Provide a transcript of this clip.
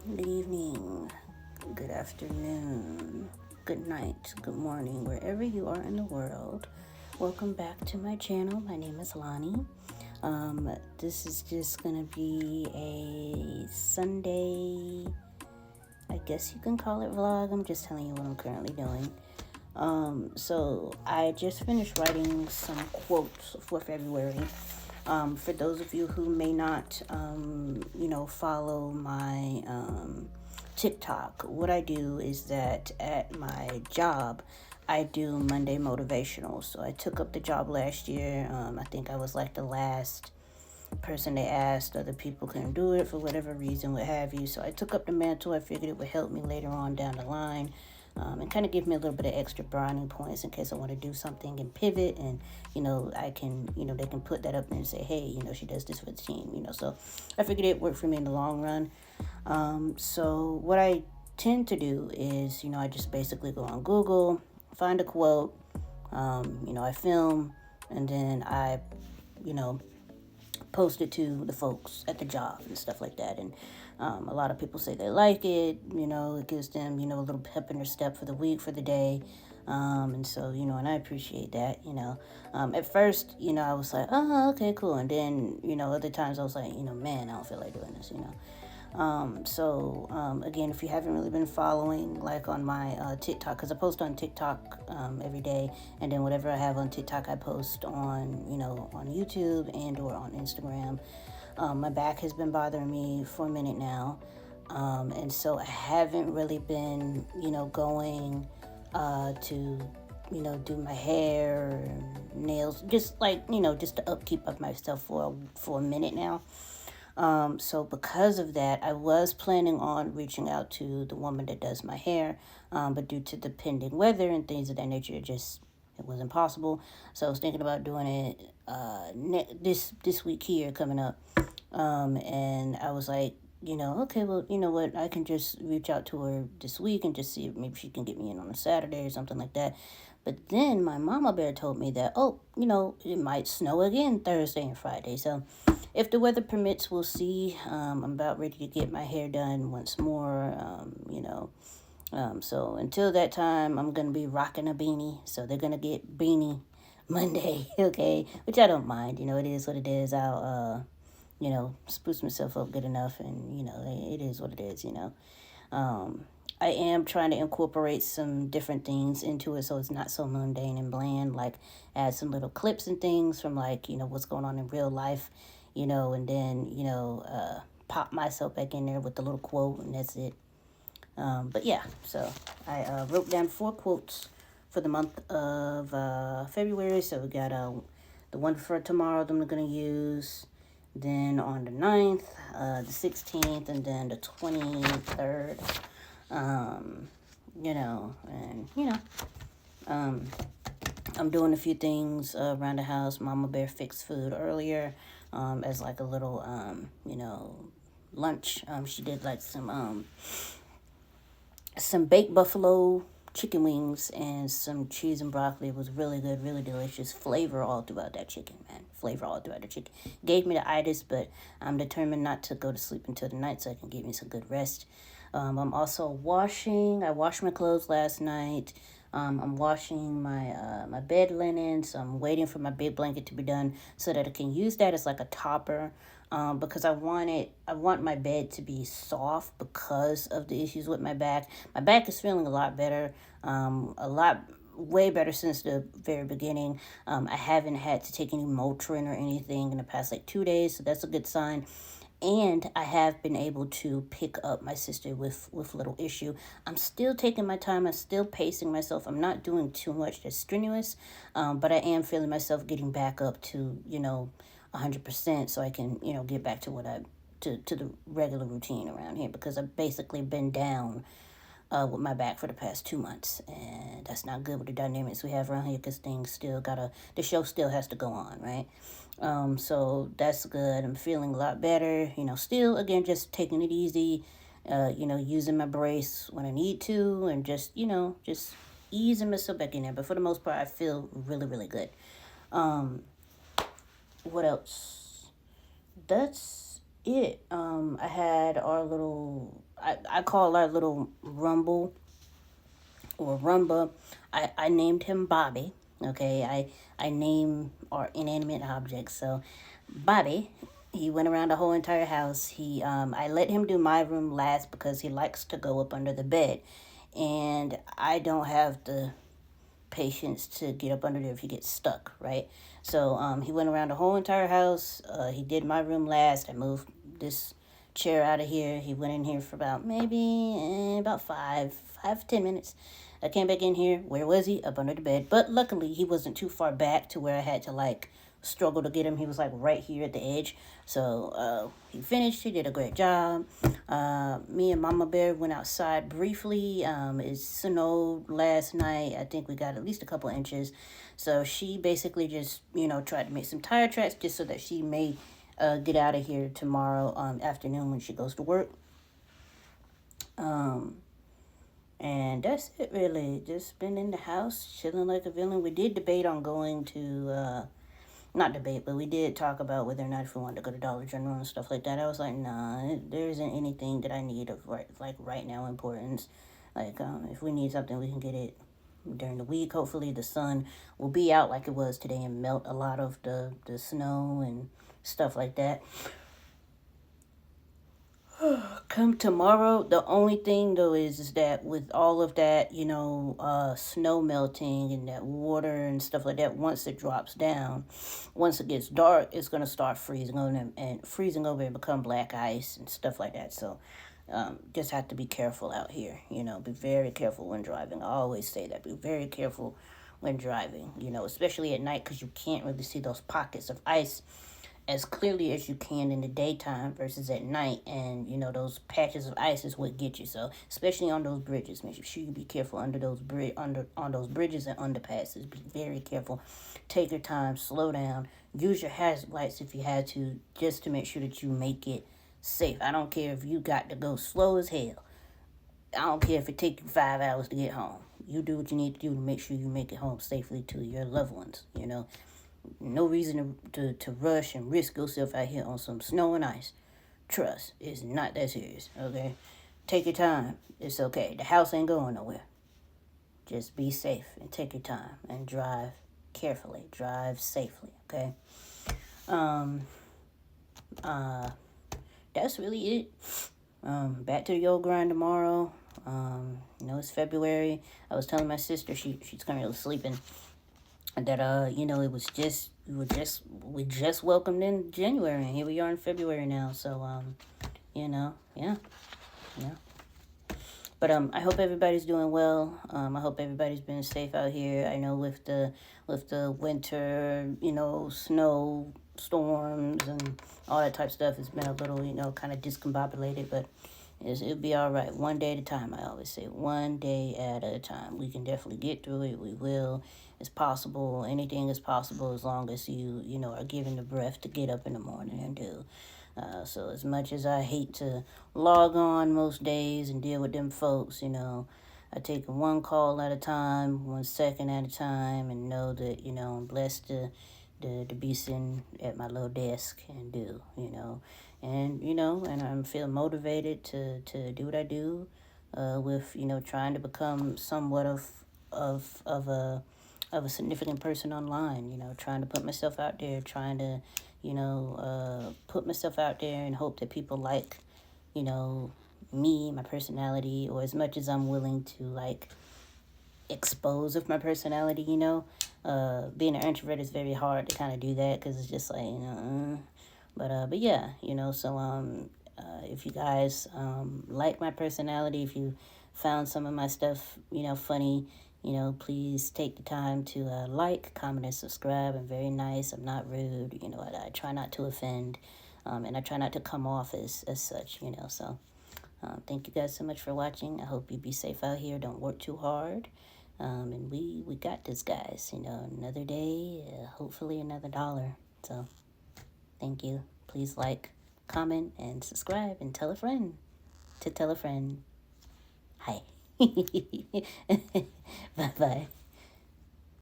Good evening, good afternoon, good night, good morning, wherever you are in the world. Welcome back to my channel. My name is Lonnie. This is just gonna be a Sunday, I guess you can call it vlog. I'm just telling you what I'm currently doing. So I just finished writing some quotes for February. For those of you who may not, follow my TikTok, what I do is that at my job, I do Monday motivational. So I took up the job last year. I think I was like the last person they asked. Other people couldn't do it for whatever reason, what have you. So I took up the mantle. I figured it would help me later on down the line, and kind of give me a little bit of extra brownie points in case I want to do something and pivot. And I can, they can put that up there and say, hey, she does this for the team. So I figured it worked for me in the long run. So what I tend to do is, I just basically go on Google, find a quote, I film, and then I, you know, post it to the folks at the job and stuff like that. And a lot of people say they like it. It gives them, a little pep in their step for the week, for the day. And so, and I appreciate that. At first, I was like, oh, okay, cool. And then, other times I was like, man, I don't feel like doing this. Again, if you haven't really been following, like on my TikTok, because I post on TikTok every day, and then whatever I have on TikTok, I post on, on YouTube and or on Instagram. My back has been bothering me for a minute now, and so I haven't really been, going to, do my hair, nails, just like, just the upkeep of myself for a minute now. So because of that, I was planning on reaching out to the woman that does my hair, but due to the pending weather and things of that nature, it wasn't possible. So I was thinking about doing it this week here coming up, and I was like, okay, well, you know what, I can just reach out to her this week and just see if maybe she can get me in on a Saturday or something like that. But then my mama bear told me that, oh, it might snow again Thursday and Friday. So if the weather permits, we'll see. I'm about ready to get my hair done once more, So until that time, I'm going to be rocking a beanie. So they're going to get beanie Monday, okay? Which I don't mind. It is what it is. I'll, spruce myself up good enough, and, it is what it is. Um, I am trying to incorporate some different things into it so it's not so mundane and bland. Like add some little clips and things from like, what's going on in real life, and then, pop myself back in there with the little quote, and that's it. But yeah, so I wrote down 4 quotes for the month of February. So we got the one for tomorrow that I'm going to use, then on the 9th, the 16th, and then the 23rd. Um, um, I'm doing a few things around the house. Mama Bear fixed food earlier as like a little, lunch. She did like some baked buffalo chicken wings and some cheese and broccoli. It was really good, really delicious. Flavor all throughout that chicken, man. Flavor all throughout the chicken. Gave me the itis, but I'm determined not to go to sleep until the night so I can get me some good rest. I'm also washing. I washed my clothes last night. I'm washing my bed linen, so I'm waiting for my big blanket to be done so that I can use that as like a topper. Because I want my bed to be soft because of the issues with my back. My back is feeling a lot better, way better since the very beginning. I haven't had to take any Motrin or anything in the past like 2 days, so that's a good sign. And I have been able to pick up my sister with little issue. I'm still taking my time. I'm still pacing myself. I'm not doing too much that's strenuous, but I am feeling myself getting back up to 100%, so I can get back to to the regular routine around here, because I've basically been down with my back for the past 2 months, and that's not good with the dynamics we have around here, because the show still has to go on, right? So that's good. I'm feeling a lot better. Still again just taking it easy. Using my brace when I need to, and just easing myself back in there. But for the most part, I feel really, really good. What else? That's it. I had our little, I call our little rumble or rumba. I named him Bobby. Okay, I name our inanimate objects. So Bobby, he went around the whole entire house. I let him do my room last because he likes to go up under the bed, and I don't have the patience to get up under there if he gets stuck, right? So he went around the whole entire house. He did my room last. I moved this chair out of here. He went in here for about maybe about 5 to 10 minutes. I came back in here. Where was he? Up under the bed. But luckily, he wasn't too far back to where I had to like struggle to get him. He was like right here at the edge. So he finished. He did a great job. Me and Mama Bear went outside briefly. It snowed last night. I think we got at least a couple inches. So she basically just, tried to make some tire tracks just so that she may get out of here tomorrow afternoon when she goes to work. And that's it really. Just been in the house, chilling like a villain. We did debate on going to, not debate, but we did talk about whether or not if we wanted to go to Dollar General and stuff like that. I was like, nah, there isn't anything that I need of right now importance. Like, if we need something, we can get it during the week. Hopefully the sun will be out like it was today and melt a lot of the snow and stuff like that. Come tomorrow, the only thing though is that with all of that, snow melting and that water and stuff like that, once it drops down, once it gets dark, it's gonna start freezing over and freezing over and become black ice and stuff like that. So just have to be careful out here. Be very careful when driving. I always say that. Be very careful when driving. Especially at night because you can't really see those pockets of ice as clearly as you can in the daytime versus at night. And those patches of ice is what get you. So especially on those bridges, make sure you be careful under those on those bridges and underpasses. Be very careful. Take your time, slow down, use your hazard lights if you had to, just to make sure that you make it safe. I don't care if you got to go slow as hell. I don't care if it takes you 5 hours to get home. You do what you need to do to make sure you make it home safely to your loved ones. No reason to rush and risk yourself out here on some snow and ice. Trust, it's not that serious, okay? Take your time. It's okay. The house ain't going nowhere. Just be safe and take your time and drive carefully. Drive safely, okay? That's really it. Back to the old grind tomorrow. It's February. I was telling my sister she's currently sleeping that it was just we just welcomed in January and here we are in February now. So yeah. But I hope everybody's doing well. I hope everybody's been safe out here. I know with the winter, snow storms and all that type of stuff, it's been a little, kind of discombobulated, but it'll be all right. One day at a time, I always say. One day at a time. We can definitely get through it. We will. It's possible. Anything is possible as long as you are given the breath to get up in the morning and do. So as much as I hate to log on most days and deal with them folks, I take one call at a time, 1 second at a time, and know that, I'm blessed to be sitting at my little desk and do, and I'm feeling motivated to do what I do, with, trying to become somewhat of a significant person online, trying to put myself out there, trying to, put myself out there and hope that people like, me, my personality, or as much as I'm willing to like expose of my personality, being an introvert is very hard to kind of do that because it's just like, but yeah, so if you guys like my personality, if you found some of my stuff, funny, please take the time to like, comment, and subscribe. I'm very nice. I'm not rude. I try not to offend, and I try not to come off as such, so thank you guys so much for watching. I hope you be safe out here. Don't work too hard. And we got this, guys. Another day, hopefully another $1. So thank you. Please like, comment, and subscribe, and tell a friend to tell a friend. Hi. Bye-bye.